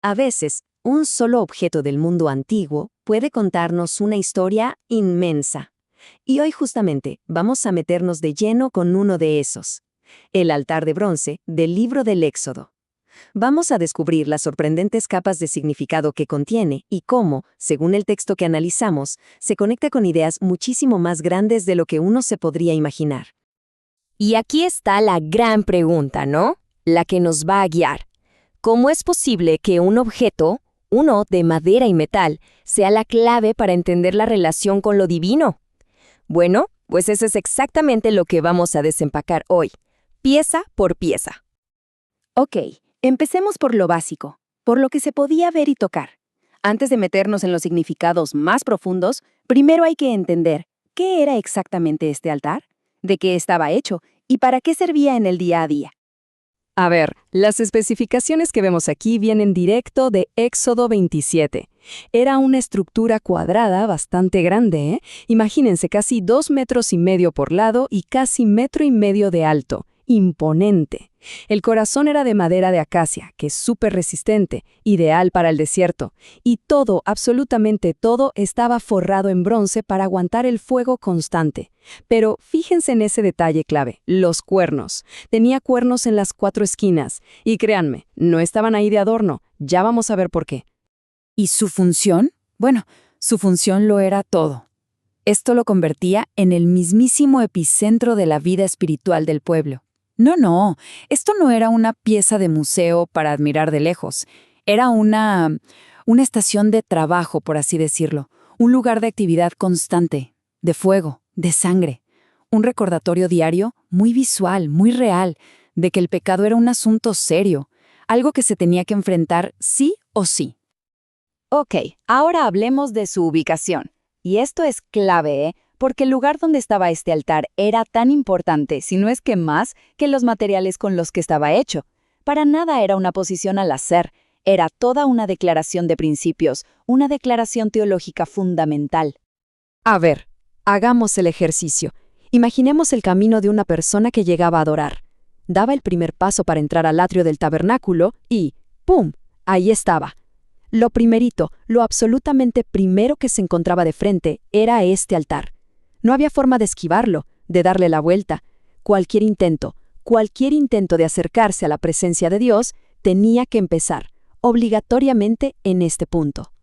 A veces, un solo objeto del mundo antiguo puede contarnos una historia inmensa. Y hoy justamente vamos a meternos de lleno con uno de esos, el altar de bronce del libro del Éxodo. Vamos a descubrir las sorprendentes capas de significado que contiene y cómo, según el texto que analizamos, se conecta con ideas muchísimo más grandes de lo que uno se podría imaginar. Y aquí está la gran pregunta, ¿no? La que nos va a guiar. ¿Cómo es posible que un objeto, uno de madera y metal, sea la clave para entender la relación con lo divino? Bueno, pues eso es exactamente lo que vamos a desempacar hoy, pieza por pieza. Ok, empecemos por lo básico, por lo que se podía ver y tocar. Antes de meternos en los significados más profundos, primero hay que entender qué era exactamente este altar, de qué estaba hecho y para qué servía en el día a día. A ver, las especificaciones que vemos aquí vienen directo de Éxodo 27. Era una estructura cuadrada bastante grande, ¿eh? Imagínense, casi 2,5 metros por lado y casi 1,5 metros de alto. Imponente. El corazón era de madera de acacia, que es súper resistente, ideal para el desierto. Y todo, absolutamente todo, estaba forrado en bronce para aguantar el fuego constante. Pero fíjense en ese detalle clave, los cuernos. Tenía cuernos en las 4 esquinas. Y créanme, no estaban ahí de adorno. Ya vamos a ver por qué. ¿Y su función? Bueno, su función lo era todo. Esto lo convertía en el mismísimo epicentro de la vida espiritual del pueblo. No, esto no era una pieza de museo para admirar de lejos. Era una estación de trabajo, por así decirlo. Un lugar de actividad constante, de fuego, de sangre. Un recordatorio diario muy visual, muy real, de que el pecado era un asunto serio, algo que se tenía que enfrentar sí o sí. Ok, ahora hablemos de su ubicación. Y esto es clave, ¿eh? Porque el lugar donde estaba este altar era tan importante, si no es que más, que los materiales con los que estaba hecho. Para nada era una posición al azar, era toda una declaración de principios, una declaración teológica fundamental. A ver, hagamos el ejercicio. Imaginemos el camino de una persona que llegaba a adorar. Daba el primer paso para entrar al atrio del tabernáculo y ¡pum! Ahí estaba. Lo primerito, lo absolutamente primero que se encontraba de frente era este altar. No había forma de esquivarlo, de darle la vuelta. Cualquier intento de acercarse a la presencia de Dios tenía que empezar, obligatoriamente, en este punto.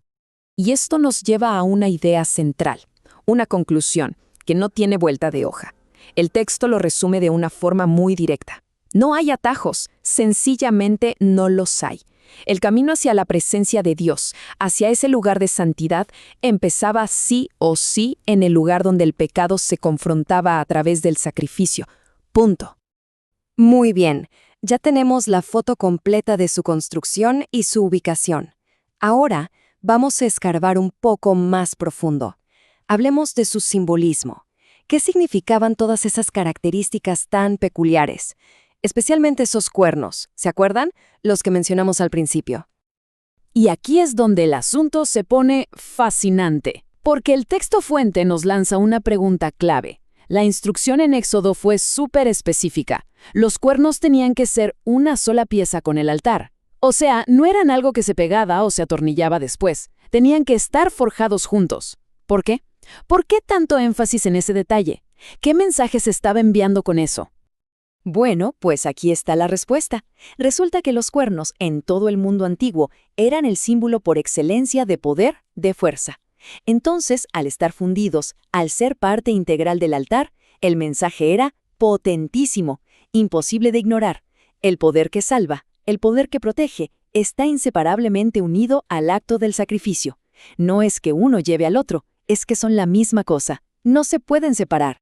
Y esto nos lleva a una idea central, una conclusión que no tiene vuelta de hoja. El texto lo resume de una forma muy directa. No hay atajos, sencillamente no los hay. El camino hacia la presencia de Dios, hacia ese lugar de santidad, empezaba sí o sí en el lugar donde el pecado se confrontaba a través del sacrificio. Punto. Muy bien, ya tenemos la foto completa de su construcción y su ubicación. Ahora vamos a escarbar un poco más profundo. Hablemos de su simbolismo. ¿Qué significaban todas esas características tan peculiares? Especialmente esos cuernos, ¿se acuerdan? Los que mencionamos al principio. Y aquí es donde el asunto se pone fascinante, porque el texto fuente nos lanza una pregunta clave. La instrucción en Éxodo fue súper específica. Los cuernos tenían que ser una sola pieza con el altar. O sea, no eran algo que se pegaba o se atornillaba después. Tenían que estar forjados juntos. ¿Por qué? ¿Por qué tanto énfasis en ese detalle? ¿Qué mensaje se estaba enviando con eso? Bueno, pues aquí está la respuesta. Resulta que los cuernos en todo el mundo antiguo eran el símbolo por excelencia de poder, de fuerza. Entonces, al estar fundidos, al ser parte integral del altar, el mensaje era potentísimo, imposible de ignorar. El poder que salva, el poder que protege, está inseparablemente unido al acto del sacrificio. No es que uno lleve al otro, es que son la misma cosa. No se pueden separar.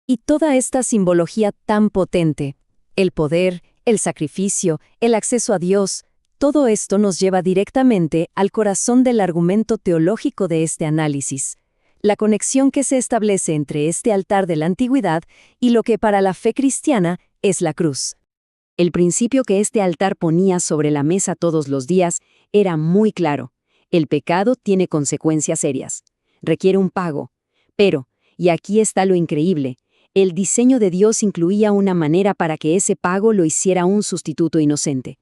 Y toda esta simbología tan potente, el poder, el sacrificio, el acceso a Dios, todo esto nos lleva directamente al corazón del argumento teológico de este análisis, la conexión que se establece entre este altar de la antigüedad y lo que para la fe cristiana es la cruz. El principio que este altar ponía sobre la mesa todos los días era muy claro. El pecado tiene consecuencias serias, requiere un pago, pero, y aquí está lo increíble, el diseño de Dios incluía una manera para que ese pago lo hiciera un sustituto inocente.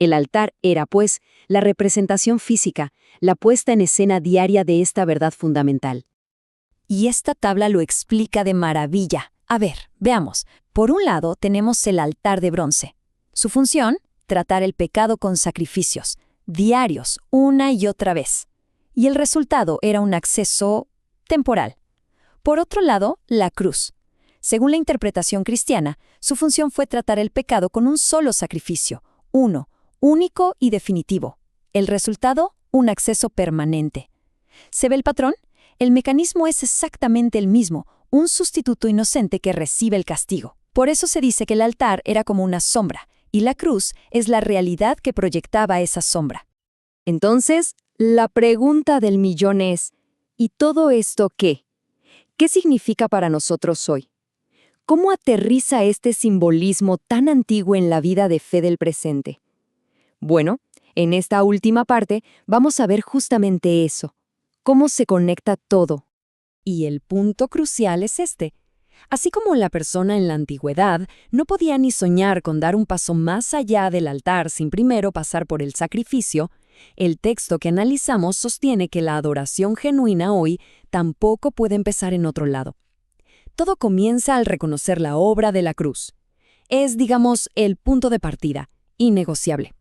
El altar era, pues, la representación física, la puesta en escena diaria de esta verdad fundamental. Y esta tabla lo explica de maravilla. A ver, veamos. Por un lado tenemos el altar de bronce. Su función, tratar el pecado con sacrificios, diarios, una y otra vez. Y el resultado era un acceso temporal. Por otro lado, la cruz. Según la interpretación cristiana, su función fue tratar el pecado con un solo sacrificio, uno, único y definitivo. El resultado, un acceso permanente. ¿Se ve el patrón? El mecanismo es exactamente el mismo, un sustituto inocente que recibe el castigo. Por eso se dice que el altar era como una sombra, y la cruz es la realidad que proyectaba esa sombra. Entonces, la pregunta del millón es, ¿y todo esto qué? ¿Qué significa para nosotros hoy? ¿Cómo aterriza este simbolismo tan antiguo en la vida de fe del presente? Bueno, en esta última parte vamos a ver justamente eso, cómo se conecta todo. Y el punto crucial es este. Así como la persona en la antigüedad no podía ni soñar con dar un paso más allá del altar sin primero pasar por el sacrificio, el texto que analizamos sostiene que la adoración genuina hoy tampoco puede empezar en otro lado. Todo comienza al reconocer la obra de la cruz. Es, digamos, el punto de partida, innegociable.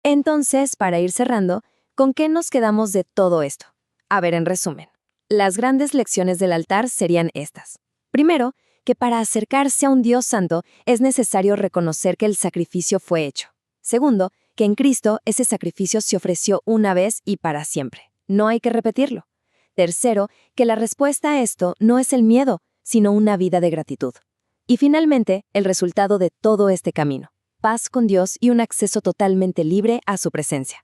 Entonces, para ir cerrando, ¿con qué nos quedamos de todo esto? A ver, en resumen, las grandes lecciones del altar serían estas. Primero, que para acercarse a un Dios santo es necesario reconocer que el sacrificio fue hecho. Segundo, que en Cristo ese sacrificio se ofreció una vez y para siempre. No hay que repetirlo. Tercero, que la respuesta a esto no es el miedo, sino una vida de gratitud. Y finalmente, el resultado de todo este camino: paz con Dios y un acceso totalmente libre a su presencia.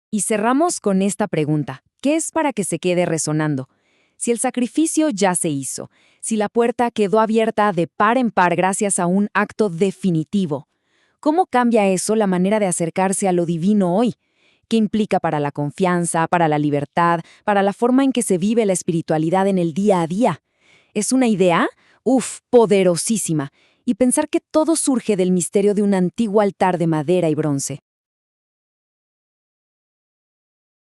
Y cerramos con esta pregunta, que es para que se quede resonando. Si el sacrificio ya se hizo, si la puerta quedó abierta de par en par gracias a un acto definitivo, ¿cómo cambia eso la manera de acercarse a lo divino hoy? ¿Qué implica para la confianza, para la libertad, para la forma en que se vive la espiritualidad en el día a día? ¿Es una idea? Poderosísima. Y pensar que todo surge del misterio de un antiguo altar de madera y bronce.